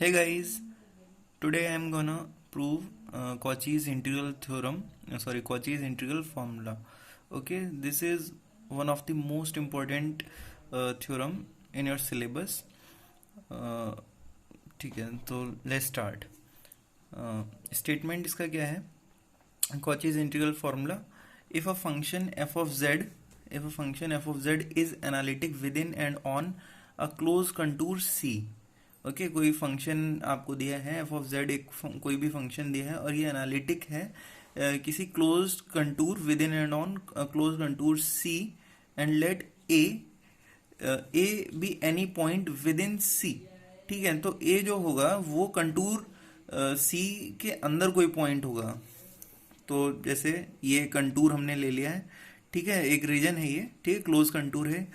Hey guys, today I am gonna prove Cauchy's integral theorem. Cauchy's integral formula. Okay, this is one of the most important theorem in your syllabus. Uh, ठीक है, तो let's start. Statement इसका क्या है? Cauchy's integral formula. If a function f of z is analytic within and on a closed contour C. Okay कोई function आपको दिया है एफ ऑफ जेड कोई भी फंक्शन दिया है और ये एनालिटिक है किसी closed contour within and on closed contour C and let A be any point within C. ठीक है, तो ए जो होगा वो कंटूर सी के अंदर कोई पॉइंट होगा। तो जैसे ये कंटूर हमने ले लिया है, ठीक है, एक रीजन है ये, ठीक है, क्लोज कंटूर है।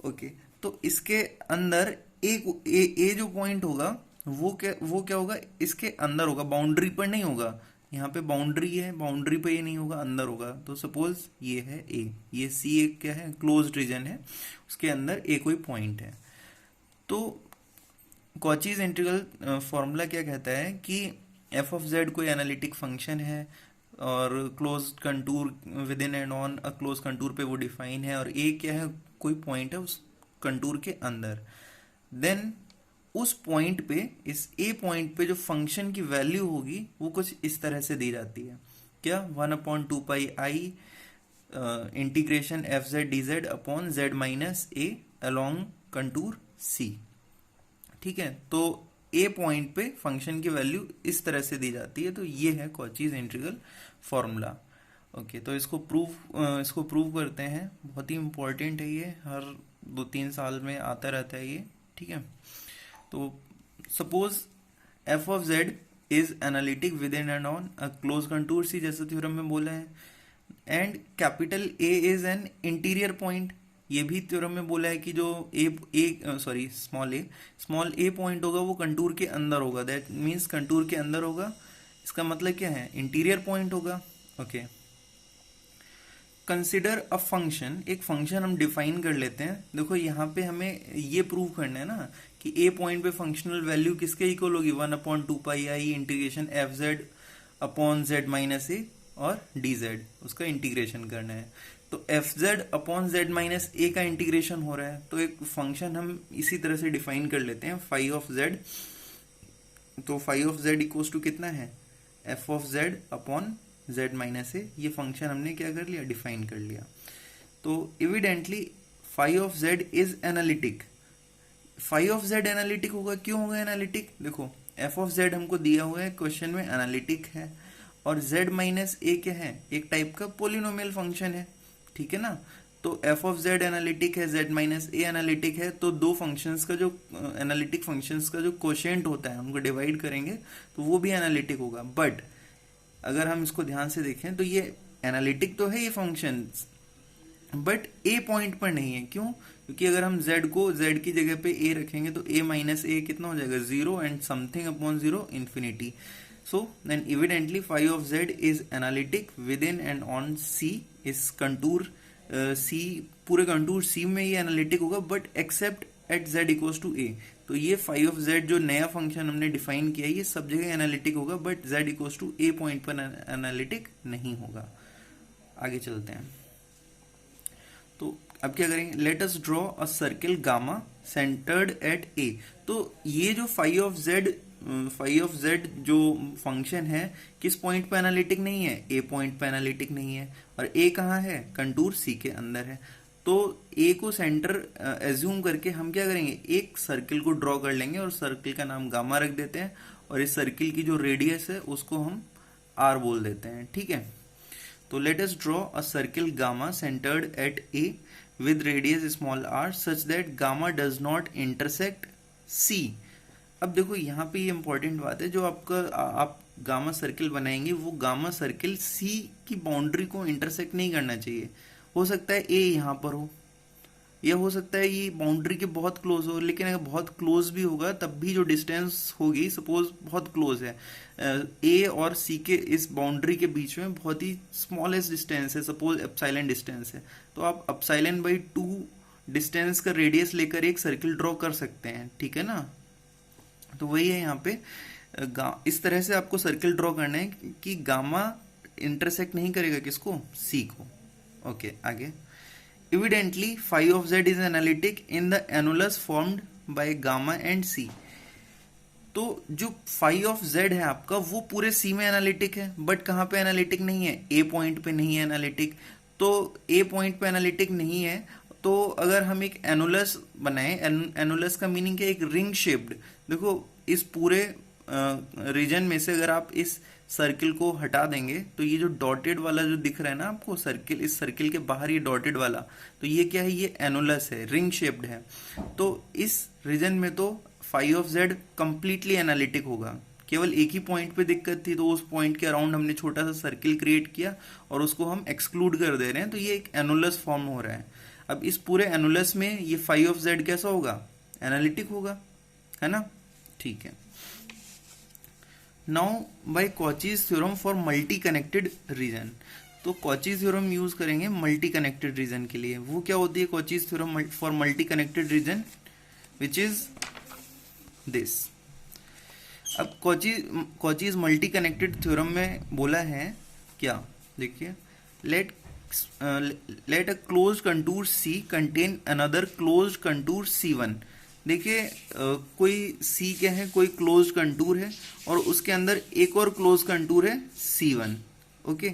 ओके, तो इसके अंदर ए जो पॉइंट होगा वो क्या होगा, इसके अंदर होगा, बाउंड्री पर नहीं होगा। यहाँ पे बाउंड्री है, बाउंड्री पे ये नहीं होगा, अंदर होगा। तो सपोज ये है ए, ये सी एक क्या है, क्लोज्ड रीजन है, उसके अंदर ए कोई पॉइंट है। तो कॉचीज इंटीग्रल फॉर्मूला क्या कहता है कि एफ ऑफ जेड कोई एनालिटिक फंक्शन है और close contour within and on a close contour पे वो डिफाइन है, और ए क्या है, कोई पॉइंट है उस कंटूर के अंदर। देन उस पॉइंट पे, इस ए पॉइंट पे जो फंक्शन की वैल्यू होगी वो कुछ इस तरह से दी जाती है। क्या, 1/2πi integration F Z D Z upon Z minus A along contour C. ठीक है, तो ए पॉइंट पे फंक्शन की वैल्यू इस तरह से दी जाती है। तो ये है कॉचीज इंटीग्रल फॉर्मूला। ओके, तो इसको प्रूव करते हैं। बहुत ही इंपॉर्टेंट है ये, हर 2-3 साल में आता रहता है ये। ठीक है, तो suppose F of Z is analytic within and on a close contour C, जैसे थ्योरम में बोला है, and capital A is an interior point. ये भी थ्योरम में बोला है कि जो स्मॉल ए पॉइंट होगा वो कंटूर के अंदर होगा। दैट मीन्स कंटूर के अंदर होगा, इसका मतलब क्या है, इंटीरियर पॉइंट होगा। ओके, कंसिडर अ फंक्शन, एक फंक्शन हम डिफाइन कर लेते हैं। देखो यहाँ पे हमें ये प्रूव करना है ना कि ए पॉइंट पे फंक्शनल वैल्यू किसके इक्वल होगी, 1/2πi integration F Z upon Z minus A और डी जेड, उसका इंटीग्रेशन करना है। तो F Z upon Z minus A का इंटीग्रेशन हो रहा है, तो एक फंक्शन हम इसी तरह से डिफाइन कर लेते हैं, फाई ऑफ जेड। तो phi of Z equal to कितना है, F of Z upon z minus A. ये फंक्शन हमने क्या कर लिया, डिफाइन कर लिया। तो evidently phi of z is analytic. Phi of z analytic होगा, क्यों होगा एनालिटिक, देखो f ऑफ z हमको दिया हुआ है क्वेश्चन में, एनालिटिक है, और z माइनस ए क्या है, एक टाइप का पोलिनोमियल फंक्शन है। ठीक है ना, तो f ऑफ z एनालिटिक है, z माइनस ए एनालिटिक है, तो दो फंक्शंस का जो एनालिटिक फंक्शंस का जो कोशेंट होता है उनको डिवाइड करेंगे तो वो भी एनालिटिक होगा। बट अगर हम इसको ध्यान से देखें तो ये एनालिटिक तो है ये फंक्शन, बट ए पॉइंट पर नहीं है। क्यों, क्योंकि अगर हम z को z की जगह पे a रखेंगे तो a माइनस ए कितना हो जाएगा, 0 and something upon 0 infinity. So then evidently phi of z is analytic within and on c। इस कंटूर c, पूरे कंटूर c में ये एनालिटिक होगा, but except at z equals to a। तो ये फाई ऑफ z जो नया function हमने डिफाइन किया है ये सब जगह एनालिटिक होगा, but z equals to a point पर एनालिटिक नहीं होगा। आगे चलते हैं, तो अब क्या करेंगे, let us draw a circle gamma centred at a। तो ये जो फाई ऑफ z जो फंक्शन है किस पॉइंट पे एनालिटिक नहीं है, a पॉइंट पे एनालिटिक नहीं है, और a कहाँ है, कंटूर c के अंदर है। तो a को सेंटर एज्यूम करके हम क्या करेंगे, एक सर्किल को ड्रॉ कर लेंगे और सर्किल का नाम गामा रख देते हैं, और इस सर्किल की जो रेडियस है उसको हम r बोल देते हैं। ठीक है, तो let us draw a circle gamma centred at a with radius small r such that gamma does not intersect c। अब देखो यहाँ पे ये इंपॉर्टेंट बात है, जो आप गामा सर्किल बनाएंगे वो गामा सर्किल c की बाउंड्री को इंटरसेक्ट नहीं करना चाहिए। हो सकता है ए यहाँ पर हो, या हो सकता है ये बाउंड्री के बहुत क्लोज हो, लेकिन अगर बहुत क्लोज भी होगा तब भी जो डिस्टेंस होगी, सपोज बहुत क्लोज है ए और सी के, इस बाउंड्री के बीच में बहुत ही स्मॉलेस्ट डिस्टेंस है, सपोज एप्सिलॉन डिस्टेंस है, तो आप एप्सिलॉन बाई 2 डिस्टेंस का रेडियस लेकर एक सर्किल ड्रॉ कर सकते हैं। ठीक है ना, तो वही है यहाँ पे इस तरह से आपको सर्किल ड्रॉ करना है कि गामा इंटरसेक्ट नहीं करेगा किसको, सी को। ओके आगे, evidently phi of z is analytic in the annulus formed by gamma and c। तो जो फाई ऑफ जेड है आपका वो पूरे सी में एनालिटिक है, बट कहाँ पे एनालिटिक नहीं है, ए पॉइंट पे नहीं है एनालिटिक। तो ए पॉइंट पे एनालिटिक नहीं है, तो अगर हम एक एनुलस बनाएं, एनुलस का मीनिंग क्या है, एक रिंग शेप्ड। देखो इस पूरे रीजन में से अगर आप इस सर्किल को हटा देंगे तो ये जो डॉटेड वाला जो दिख रहा है ना आपको सर्किल, इस सर्किल के बाहर ये डॉटेड वाला, तो ये क्या है, ये एनुलस है, रिंग शेप्ड है। तो इस रीजन में तो phi of z completely analytic होगा। केवल एक ही पॉइंट पे दिक्कत थी, तो उस पॉइंट के अराउंड हमने छोटा सा सर्किल क्रिएट किया और उसको हम एक्सक्लूड कर दे रहे हैं, तो ये एक एनुलस फॉर्म हो रहा है। अब इस पूरे एनुलस में ये फाई ऑफ जेड कैसा होगा, एनालिटिक होगा, है ना। ठीक है, now by Cauchy's theorem for multi connected region. तो कॉचीज थ्योरम यूज करेंगे मल्टी कनेक्टेड रीजन के लिए। वो क्या होती है Cauchy's theorem for multi connected region, which is this. अब कॉचीज मल्टी कनेक्टेड थ्योरम में बोला है क्या, देखिए, let a close contour C contain another close contour C1। देखिए कोई C क्या है, कोई क्लोज कंटूर है और उसके अंदर एक और क्लोज कंटूर है C1। Okay,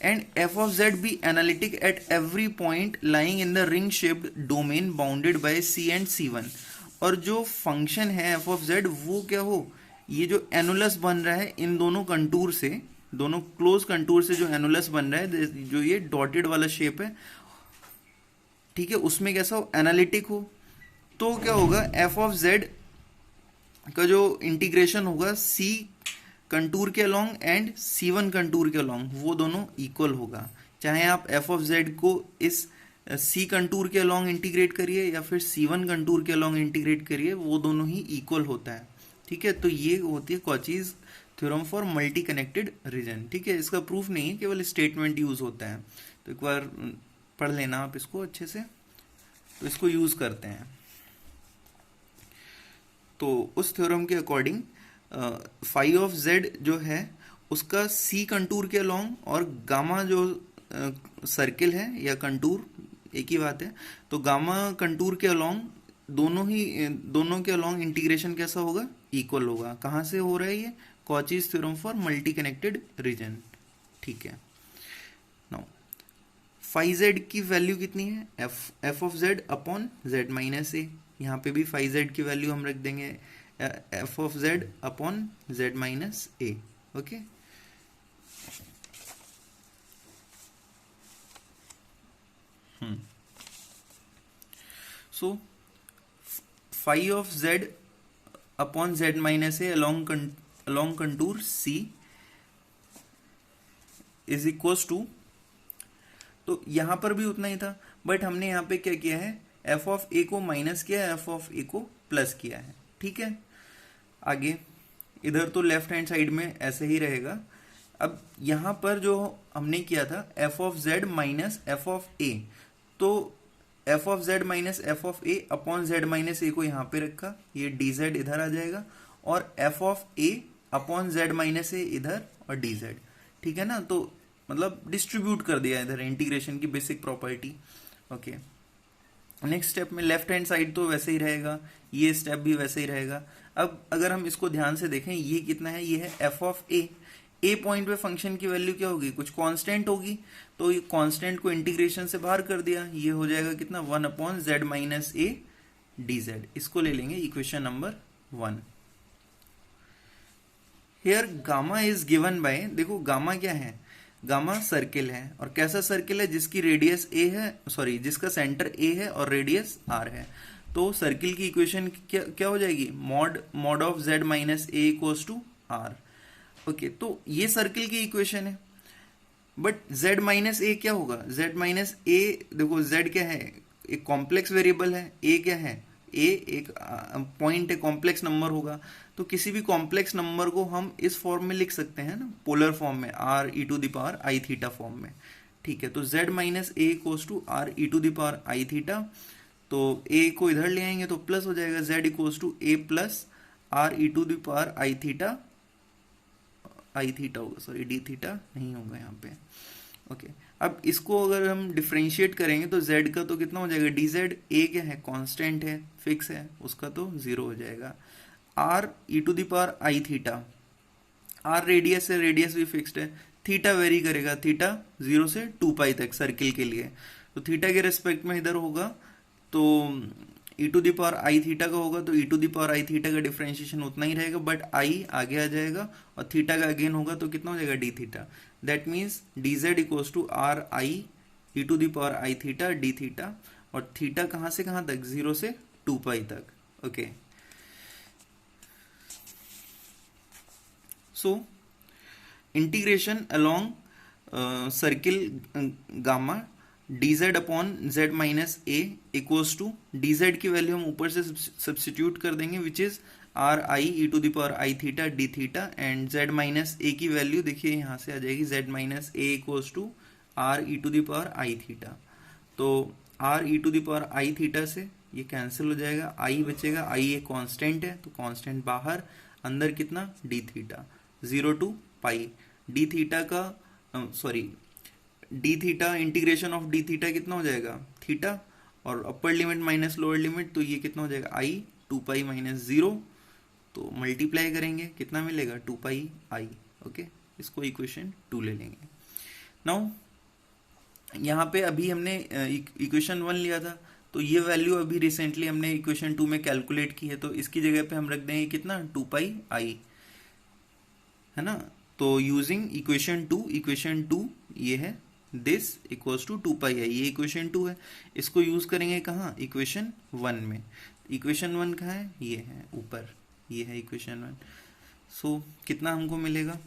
and f of z be analytic at every point lying in the ring shaped domain bounded by C and C1। और जो फंक्शन है f of z वो क्या हो, ये जो एनुलस बन रहा है इन दोनों कंटूर से, दोनों क्लोज कंटूर से जो एनुलस बन रहा है, जो ये डॉटेड वाला शेप है, ठीक है, उसमें कैसा हो, एनालिटिक हो। तो क्या होगा, f ऑफ z का जो इंटीग्रेशन होगा c कंटूर के अलोंग एंड c1 कंटूर के अलोंग, वो दोनों इक्वल होगा। चाहे आप f ऑफ z को इस c कंटूर के अलोंग इंटीग्रेट करिए या फिर c1 कंटूर के अलोंग इंटीग्रेट करिए, वो दोनों ही इक्वल होता है। ठीक है, तो ये होती है Cauchy's theorem for multi connected region. ठीक है, इसका प्रूफ नहीं है, केवल स्टेटमेंट यूज होता है। तो एक बार पढ़ लेना आप इसको अच्छे से, तो इसको यूज करते हैं। तो उस थ्योरम के अकॉर्डिंग फाई ऑफ जेड जो है उसका सी कंटूर के अलोंग और गामा जो सर्किल है या कंटूर एक ही बात है, तो गामा कंटूर के अलोंग दोनों के अलोंग इंटीग्रेशन कैसा होगा, इक्वल होगा। कहाँ से हो रहा है ये, Cauchy's theorem for multi connected region. ठीक है, नाउ फाई जेड की वैल्यू कितनी है, F of Z upon Z minus A. यहाँ पे भी फाई जेड की वैल्यू हम रख देंगे f of Z upon Z minus a. Okay, so phi of Z upon Z minus a along contour C is equals to, तो यहां पर भी उतना ही था, बट हमने यहां पे क्या किया है, f ऑफ a को माइनस किया है, f ऑफ a को प्लस किया है। ठीक है, आगे इधर तो लेफ्ट हैंड साइड में ऐसे ही रहेगा। अब यहां पर जो हमने किया था f of z minus f of a, तो f of z minus f of a upon z minus a को यहाँ पे रखा, ये dz इधर आ जाएगा, और f of a upon z minus a इधर और dz। ठीक है ना, तो मतलब डिस्ट्रीब्यूट कर दिया इधर, इंटीग्रेशन की basic property. Okay, next step में लेफ्ट हैंड साइड तो वैसे ही रहेगा, ये स्टेप भी वैसे ही रहेगा। अब अगर हम इसको ध्यान से देखें, ये कितना है, ये है f of a। A point पे फंक्शन की वैल्यू क्या होगी, कुछ कांस्टेंट होगी, तो ये कांस्टेंट को इंटीग्रेशन से बाहर कर दिया, ये हो जाएगा कितना, 1 अपॉन जेड माइनस ए dz। इसको ले लेंगे equation number 1। Here gamma is given by, देखो गामा क्या है, गामा सर्किल है, और कैसा सर्किल है, जिसकी रेडियस a है, सॉरी जिसका सेंटर a है और रेडियस r है। तो सर्किल की इक्वेशन क्या हो जाएगी, mod of z minus A equals to r। Okay, तो ये सर्किल की इक्वेशन है, बट z माइनस ए क्या होगा, z माइनस ए, देखो z क्या है, एक कॉम्प्लेक्स वेरिएबल है, a क्या है, a एक पॉइंट है, कॉम्प्लेक्स नंबर होगा। तो किसी भी कॉम्प्लेक्स नंबर को हम इस फॉर्म में लिख सकते हैं ना, पोलर फॉर्म में, r e to the power i theta form में। ठीक है, तो z minus A equals to r e to the power i theta, तो a को इधर ले आएंगे तो प्लस हो जाएगा, z equals to a plus r E to the power I theta, i theta होगा, सॉरी डी थीटा नहीं होगा यहाँ पे। ओके, अब इसको अगर हम डिफ्रेंशिएट करेंगे तो z का तो कितना हो जाएगा, डी जेड, ए क्या है, कांस्टेंट है, फिक्स है, उसका तो जीरो हो जाएगा। R E to the power I theta, r radius है, रेडियस भी फिक्स्ड है, थीटा वेरी करेगा, थीटा 0 से 2 पाई तक सर्किल के लिए, तो थीटा के रेस्पेक्ट में इधर होगा तो E to the power I theta का होगा, तो E to the power I theta का डिफरेंशिएशन उतना ही रहेगा, बट आई आगे आ जाएगा और थीटा का अगेन होगा तो कितना हो जाएगा, d theta. That means d z equals to r i e to the power I theta d theta, और थीटा कहाँ से कहाँ तक, 0 से 2 पाई तक। Okay, so integration along circle gamma d Z upon Z minus A equals to, d z की value हम ऊपर से सब्सटीट्यूट कर देंगे which is r i e to the power I theta d theta, and Z minus A की value देखिए यहाँ से आ जाएगी, Z minus A equals to R E to the power I theta. तो R E to the power I theta से ये cancel हो जाएगा, आई बचेगा, आई एक कांस्टेंट है तो कांस्टेंट बाहर, अंदर कितना, D theta, 0 to pi, D theta का sorry D theta integration of D theta कितना हो जाएगा, थीटा, और upper limit minus lower limit, तो ये कितना हो जाएगा, आई 2 पाई माइनस 0, तो मल्टीप्लाई करेंगे कितना मिलेगा, 2 पाई आई। ओके, इसको इक्वेशन 2 ले लेंगे। नाउ यहाँ पे अभी हमने इक्वेशन 1 लिया था, तो ये वैल्यू अभी रिसेंटली हमने इक्वेशन 2 में कैलकुलेट की है, तो इसकी जगह पे हम रख देंगे कितना, 2 पाई आई, है ना। तो यूजिंग इक्वेशन 2 ये है, दिस इक्वल्स टू 2 पाई आई, ये इक्वेशन 2 है, इसको यूज करेंगे कहाँ, इक्वेशन 1 में। इक्वेशन 1 कहाँ है, ये है ऊपर, ये है इक्वेशन 1। सो कितना हमको मिलेगा,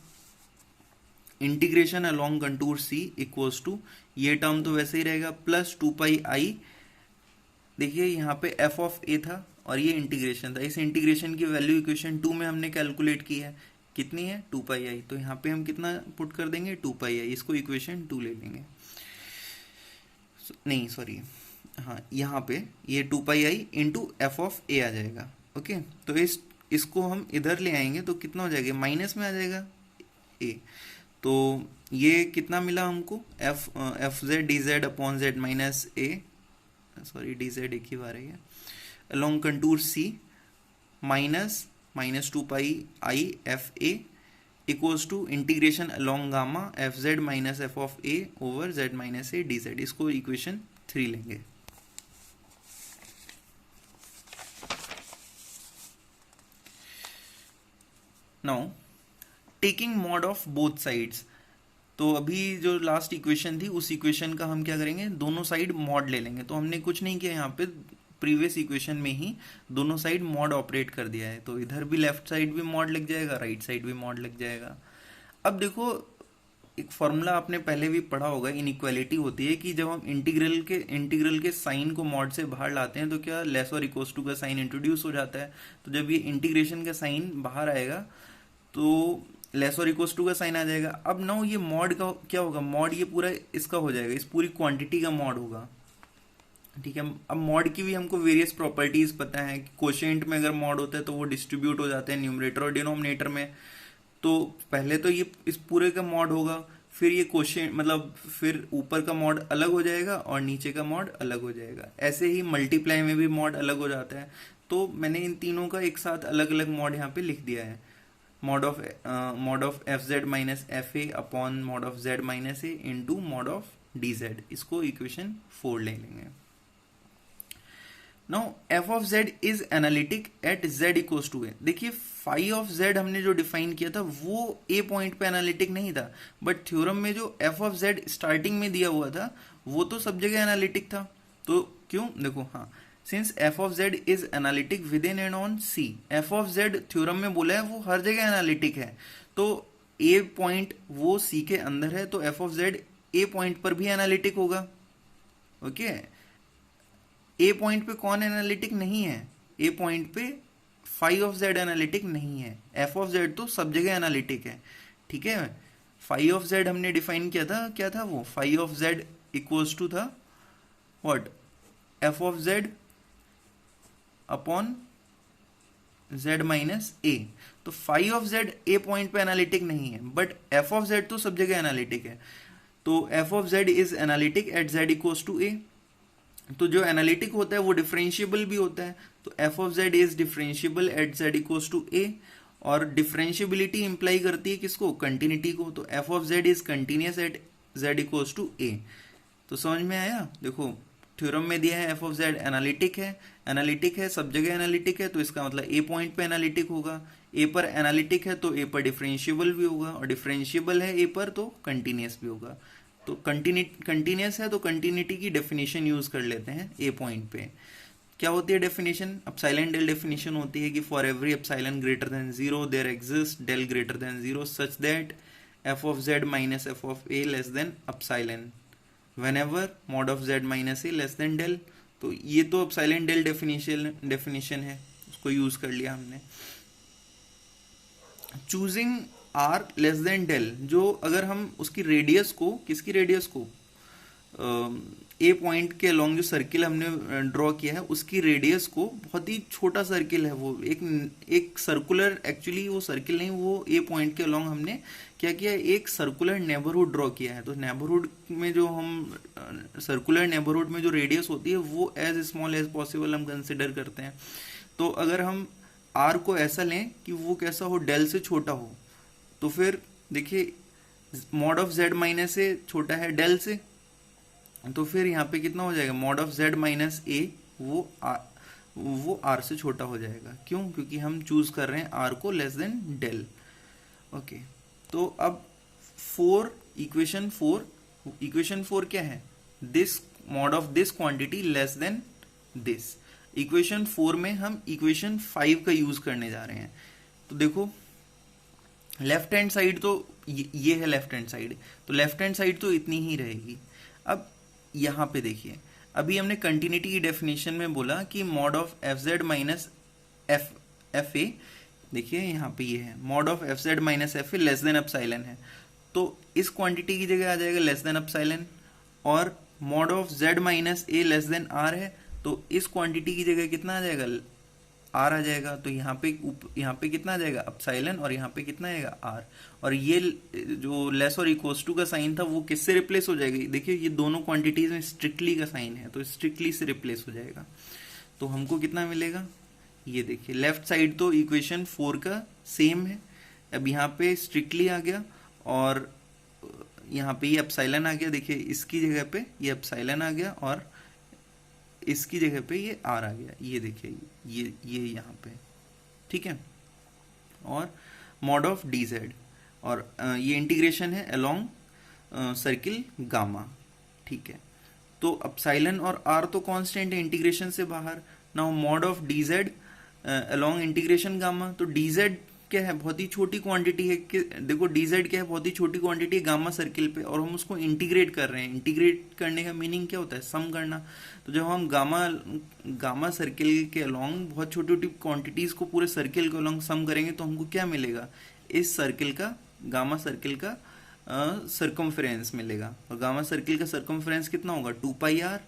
integration along contour c equals to, ये टर्म तो वैसे ही रहेगा, प्लस 2 पाई आई, देखिए यहाँ पे एफ ऑफ ए था और ये इंटीग्रेशन था, इस इंटीग्रेशन की वैल्यू इक्वेशन 2 में हमने कैलकुलेट की है, कितनी है, 2 पाई आई, तो यहाँ पे हम कितना पुट कर देंगे, 2 पाई आई, इसको इक्वेशन 2 ले लेंगे, नहीं सॉरी, हाँ यहाँ पे ये 2 pi I into F of ए आ जाएगा। ओके, तो इसको हम इधर ले आएंगे तो कितना हो जाएगा, माइनस में आ जाएगा ए, तो ये कितना मिला हमको, F Z D Z upon Z minus A, sorry D Z एक ही बार है, along contour C minus 2 pi I F A equals to integration along gamma F Z minus F of A over Z minus A D Z, इसको equation 3 लेंगे। Now taking mod of both sides, तो अभी जो last equation थी उस equation का हम क्या करेंगे, दोनों साइड मॉड ले लेंगे, तो हमने कुछ नहीं किया यहाँ पे, प्रीवियस इक्वेशन में ही दोनों साइड मॉड ऑपरेट कर दिया है, तो इधर भी लेफ्ट साइड भी मॉड लग जाएगा, राइट साइड भी मॉड लग जाएगा। अब देखो एक फॉर्मूला आपने पहले भी पढ़ा होगा, इनइक्वालिटी होती है कि जब हम इंटीग्रल के साइन को मॉड से बाहर लाते हैं तो क्या लेस और इक्वल्स टू का साइन इंट्रोड्यूस हो जाता है, तो जब ये इंटीग्रेशन का साइन बाहर आएगा तो लेस और इक्वल्स टू का साइन आ जाएगा। अब नाउ ये मॉड का क्या होगा, मॉड ये पूरा इसका हो जाएगा, इस पूरी क्वांटिटी का मॉड होगा, ठीक है। अब मॉड की भी हमको वेरियस प्रॉपर्टीज पता है, कोशेंट में अगर मॉड होता है तो वो डिस्ट्रीब्यूट हो जाते हैं न्यूमरेटर और डिनोमिनेटर में, तो पहले तो ये इस पूरे का मॉड होगा, फिर ये कोशेंट मतलब फिर ऊपर का मॉड अलग हो जाएगा और नीचे का मॉड अलग हो जाएगा, ऐसे ही मल्टीप्लाई में भी मॉड अलग हो जाता है। तो मैंने इन तीनों का एक साथ अलग अलग मॉड यहाँ पे लिख दिया है, mod of F Z minus F A upon mod of Z minus A into mod of D Z, इसको इक्वेशन 4 ले लेंगे। Now F of Z is analytic at Z equals to A, देखिए phi of Z हमने जो define किया था वो ए point पे एनालिटिक नहीं था, बट थ्योरम में जो एफ ऑफ जेड स्टार्टिंग में दिया हुआ था वो तो सब जगह एनालिटिक था, तो क्यों, देखो हाँ, since f of Z is analytic within and on c, f of z theorem में बोला है वो हर जगह एनालिटिक है, तो ए पॉइंट वो सी के अंदर है, तो F of Z A point पर भी एनालिटिक होगा। ओके, ए पॉइंट पे कौन एनालिटिक नहीं है, ए पॉइंट पे फाई ऑफ जेड एनालिटिक नहीं है, एफ ऑफ जेड तो सब जगह एनालिटिक है, ठीक है। फाई ऑफ जेड हमने डिफाइन किया था, क्या था वो, phi of Z equals to था what, F of Z upon z minus A. तो phi of z A point पे एनालिटिक नहीं है, बट एफ ऑफ z तो सब जगह एनालिटिक है। तो F of z is analytic at z equals to A. तो जो एनालिटिक होता है वो डिफरेंशिएबल भी होता है, तो F of z is differentiable at z equals to A. और डिफरेंशिएबिलिटी इंप्लाई करती है किसको, कंटिन्यूटी को। तो F of z is continuous at z equals to A. तो समझ में आया। देखो थ्योरम में दिया है एफ ऑफ जेड एनालिटिक है, एनालिटिक है सब जगह एनालिटिक है, तो इसका मतलब ए पॉइंट पे एनालिटिक होगा। ए पर एनालिटिक है तो ए पर डिफरेंशिएबल भी होगा, और डिफरेंशिएबल है ए पर तो कंटिन्यूस भी होगा। तो कंटिन्यूस है तो कंटिन्यूटी की डेफिनेशन यूज कर लेते हैं ए पॉइंट पे। क्या होती है डेफिनेशन, एप्सिलॉन डेल डेफिनेशन होती है कि for every epsilon greater than zero there exist del greater than zero such that f of Z minus F of a less than epsilon whenever mod of z minus a less than del। तो ये तो epsilon del definition है, उसको use कर लिया हमने। Choosing r less than del, जो अगर हम उसकी रेडियस को, किसकी रेडियस को, ए पॉइंट के अलोंग जो सर्किल हमने ड्रॉ किया है उसकी रेडियस को, बहुत ही छोटा सर्किल है वो, एक सर्कुलर, एक्चुअली वो सर्किल नहीं, वो ए पॉइंट के अलोंग हमने क्या किया, एक सर्कुलर नेबरहुड ड्रॉ किया है। तो नेबरहुड में जो हम सर्कुलर नेबरहुड में जो रेडियस होती है वो एज स्मॉल एज पॉसिबल हम कंसिडर करते हैं। तो अगर हम आर को ऐसा लें कि वो कैसा हो, डेल से छोटा हो, तो फिर देखिए मॉड ऑफ जेड माइनस ए छोटा है डेल से, तो फिर यहाँ पे कितना हो जाएगा, मॉड ऑफ जेड माइनस ए वो आर से छोटा हो जाएगा। क्यों, क्योंकि हम चूज कर रहे हैं आर को लेस देन डेल। ओके, तो अब इक्वेशन फोर क्या है, this mod of this quantity less than this. Equation 4 में हम इक्वेशन 5 का यूज करने जा रहे हैं। तो देखो लेफ्ट हैंड साइड तो ये है लेफ्ट हैंड साइड, तो लेफ्ट हैंड साइड तो इतनी ही रहेगी। अब यहाँ पे देखिए, अभी हमने कंटिन्यूटी की डेफिनेशन में बोला कि mod of F Z minus F a, देखिए यहाँ पे ये है mod of F Z minus F a less than epsilon है, तो इस क्वांटिटी की जगह आ जाएगा लेस देन एप्सिलॉन। और mod of Z minus a less than r है, तो इस क्वांटिटी की जगह कितना आ जाएगा, आर आ जाएगा। तो यहाँ पे कितना आ जाएगा एप्सिलॉन, और यहाँ पे कितना आएगा आर। और ये जो लेस और इक्वल्स टू का साइन था वो किससे रिप्लेस हो जाएगा, देखिए ये दोनों क्वांटिटीज में स्ट्रिक्टली का साइन है, तो स्ट्रिक्टली से रिप्लेस हो जाएगा। तो हमको कितना मिलेगा, ये देखिए लेफ्ट साइड तो इक्वेशन 4 का सेम है, अब यहाँ पे स्ट्रिक्टली आ गया, और यहाँ पे ये एप्सिलॉन आ गया, देखिए इसकी जगह पे ये एप्सिलॉन आ गया, और इसकी जगह पे ये आर आ गया, ये देखिए ये यहाँ पे, ठीक है। और मॉड ऑफ डी जेड, और ये इंटीग्रेशन है अलोंग सर्किल गामा, ठीक है। तो एप्सिलॉन और आर तो कांस्टेंट है इंटीग्रेशन से बाहर। Now mod of D Z along integration gamma, तो डी जेड क्या है, बहुत ही छोटी क्वांटिटी है कि देखो डी जेड क्या है, बहुत ही छोटी क्वांटिटी है गामा सर्किल पे, और हम उसको इंटीग्रेट कर रहे हैं। इंटीग्रेट करने का मीनिंग क्या होता है, सम करना। तो जब हम गामा सर्किल के अलोंग बहुत छोटी छोटी क्वांटिटीज को पूरे सर्किल के अलोंग सम करेंगे, तो हमको क्या मिलेगा, इस सर्किल का, गामा सर्किल का सर्कमफ्रेंस मिलेगा। और गामा सर्किल का सर्कमफ्रेंस कितना होगा, 2 पाई आर।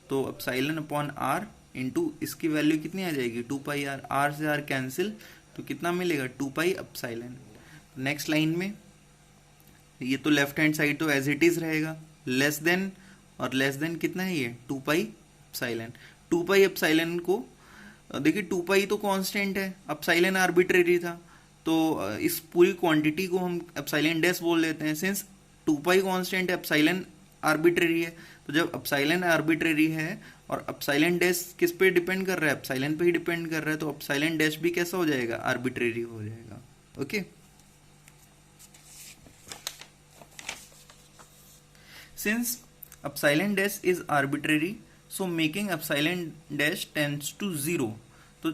तो एप्सिलॉन अपॉन आर इंटू इसकी वैल्यू कितनी आ जाएगी, 2 पाई आर, आर से आर कैंसिल, तो कितना मिलेगा, 2 पाई एप्सिलॉन। नेक्स्ट लाइन में ये तो लेफ्ट हैंड साइड तो एज इट इज रहेगा, लेस देन, और लेस देन कितना है ये, 2 पाई एप्सिलॉन। 2 पाई एप्सिलॉन को देखिए 2 पाई तो कांस्टेंट है, एप्सिलॉन आर्बिट्रेरी था, तो इस पूरी क्वांटिटी को हम एप्सिलॉन डैश बोल देते हैं। सिंस 2 पाई कांस्टेंट है, एप्सिलॉन आर्बिट्रेरी है, तो जब एप्सिलॉन आर्बिट्रेरी है और एप्सिलॉन डैश किस पे डिपेंड कर रहा है, एप्सिलॉन पे ही डिपेंड कर रहा है, तो एप्सिलॉन डैश भी कैसा हो जाएगा, आर्बिट्रेरी हो जाएगा। Okay, since epsilon dash is arbitrary, so making epsilon dash tends to 0। तो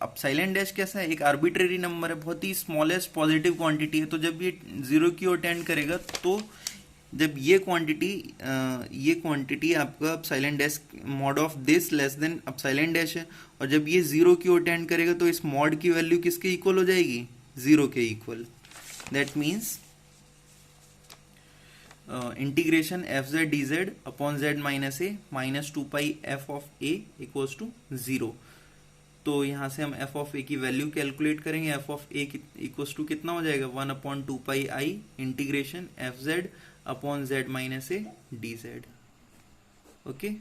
एप्सिलॉन डैश कैसा है, एक आर्बिट्रेरी नंबर है, बहुत ही स्मॉलेस्ट पॉजिटिव क्वांटिटी है, तो जब ये 0 की ओर टेंड करेगा, तो जब ये क्वांटिटी आपका epsilon dash mod of this less than epsilon dash है, और जब ये 0 की ओर टेंड करेगा, तो इस मॉड की वैल्यू किसके इक्वल हो जाएगी, 0 के equal. That means integration F Z D Z upon Z minus A minus 2 pi F of A equals to 0। तो यहाँ से हम एफ ऑफ ए की वैल्यू कैलकुलेट करेंगे। F of A equals to कितना हो जाएगा, 1/2 integration F Z upon Z minus A D Z. Okay,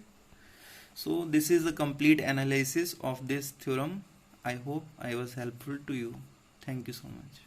so this is the complete analysis of this theorem. I hope I was helpful to you. Thank you so much.